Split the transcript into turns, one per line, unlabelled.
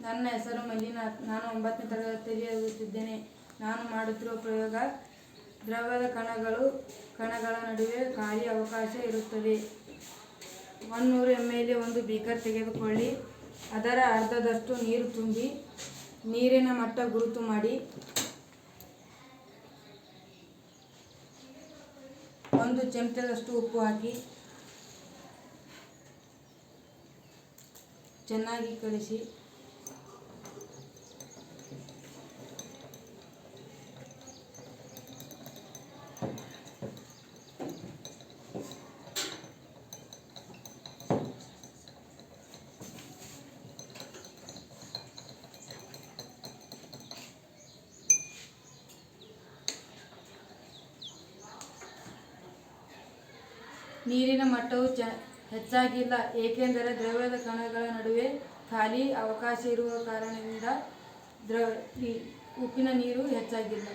ನನ್ನ ಹೆಸರು ಮಂಜುನಾಥ್. ನಾನು 9ನೇ ತರಗತಿಯಲ್ಲಿ ಓದುತ್ತಿದ್ದೇನೆ. ನಾನು ಮಾಡುತ್ತಿರುವ ಪ್ರಯೋಗ ದ್ರವದ ಕಣಗಳ ನಡುವೆ ಖಾಲಿ ಅವಕಾಶ ಇರುತ್ತದೆ. 100 ml ಒಂದು ಬೀಕರ್ ತೆಗೆದುಕೊಳ್ಳಿ. ಅದರ ಅರ್ಧದಷ್ಟು ನೀರು ತುಂಬಿ ನೀರಿನ ಮಟ್ಟ ಗುರುತು ಮಾಡಿ. 1 ಚಮಚದಷ್ಟು ಉಪ್ಪು ಹಾಕಿ ಚೆನ್ನಾಗಿ ಕಲಿಸಿ. ನೀರಿನ ಮಟ್ಟವು ಹೆಚ್ಚಾಗಿಲ್ಲ, ಏಕೆಂದರೆ ದ್ರವದ ಕಣಗಳ ನಡುವೆ ಖಾಲಿ ಅವಕಾಶ ಇರುವ ಕಾರಣದಿಂದ ಉಪ್ಪಿನ ನೀರು ಹೆಚ್ಚಾಗಿಲ್ಲ.